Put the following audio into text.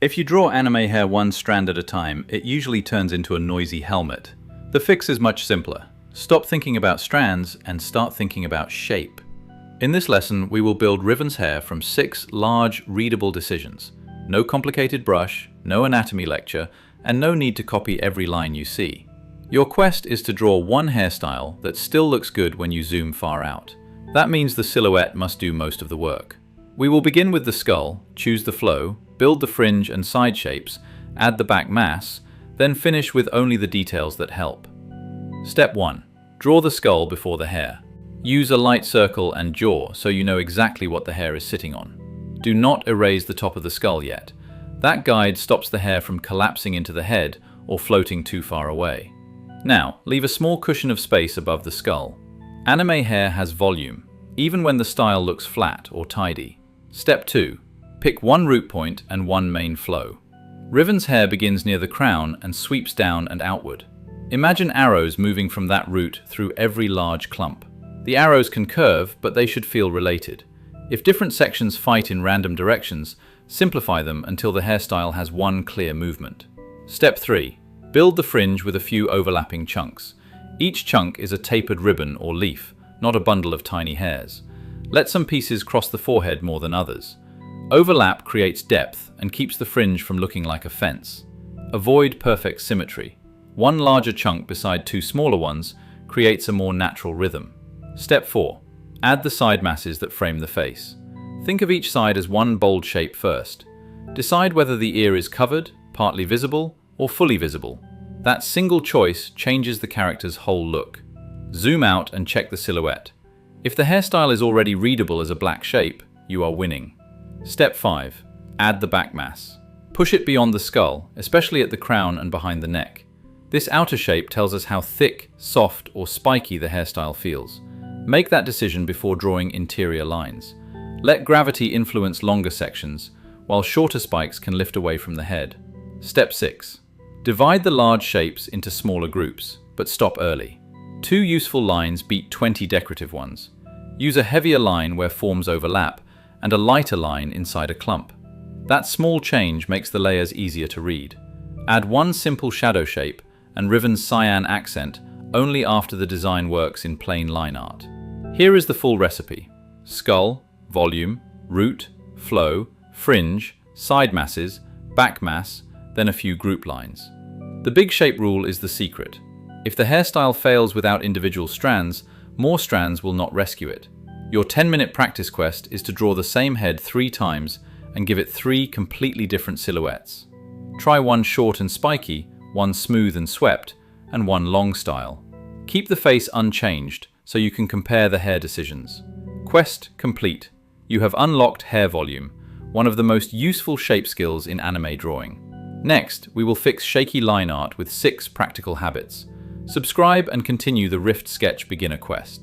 If you draw anime hair one strand at a time, it usually turns into a noisy helmet. The fix is much simpler. Stop thinking about strands and start thinking about shape. In this lesson, we will build Riven's hair from 6 large, readable decisions. No complicated brush, no anatomy lecture, and no need to copy every line you see. Your quest is to draw one hairstyle that still looks good when you zoom far out. That means the silhouette must do most of the work. We will begin with the skull, choose the flow, build the fringe and side shapes, add the back mass, then finish with only the details that help. Step 1. Draw the skull before the hair. Use a light circle and jaw so you know exactly what the hair is sitting on. Do not erase the top of the skull yet. That guide stops the hair from collapsing into the head or floating too far away. Now, leave a small cushion of space above the skull. Anime hair has volume, even when the style looks flat or tidy. Step 2. Pick one root point and one main flow. Riven's hair begins near the crown and sweeps down and outward. Imagine arrows moving from that root through every large clump. The arrows can curve, but they should feel related. If different sections fight in random directions, simplify them until the hairstyle has one clear movement. Step 3. Build the fringe with a few overlapping chunks. Each chunk is a tapered ribbon or leaf, not a bundle of tiny hairs. Let some pieces cross the forehead more than others. Overlap creates depth and keeps the fringe from looking like a fence. Avoid perfect symmetry. One larger chunk beside 2 smaller ones creates a more natural rhythm. Step 4. Add the side masses that frame the face. Think of each side as one bold shape first. Decide whether the ear is covered, partly visible, or fully visible. That single choice changes the character's whole look. Zoom out and check the silhouette. If the hairstyle is already readable as a black shape, you are winning. Step 5. Add the back mass. Push it beyond the skull, especially at the crown and behind the neck. This outer shape tells us how thick, soft, or spiky the hairstyle feels. Make that decision before drawing interior lines. Let gravity influence longer sections, while shorter spikes can lift away from the head. Step 6. Divide the large shapes into smaller groups, but stop early. 2 useful lines beat 20 decorative ones. Use a heavier line where forms overlap, and a lighter line inside a clump. That small change makes the layers easier to read. Add one simple shadow shape and Riven's cyan accent only after the design works in plain line art. Here is the full recipe: skull, volume, root, flow, fringe, side masses, back mass, then a few group lines. The big shape rule is the secret. If the hairstyle fails without individual strands, more strands will not rescue it. Your 10-minute practice quest is to draw the same head 3 times and give it 3 completely different silhouettes. Try one short and spiky, one smooth and swept, and one long style. Keep the face unchanged so you can compare the hair decisions. Quest complete. You have unlocked hair volume, one of the most useful shape skills in anime drawing. Next, we will fix shaky line art with 6 practical habits. Subscribe and continue the RiftSketch beginner quest.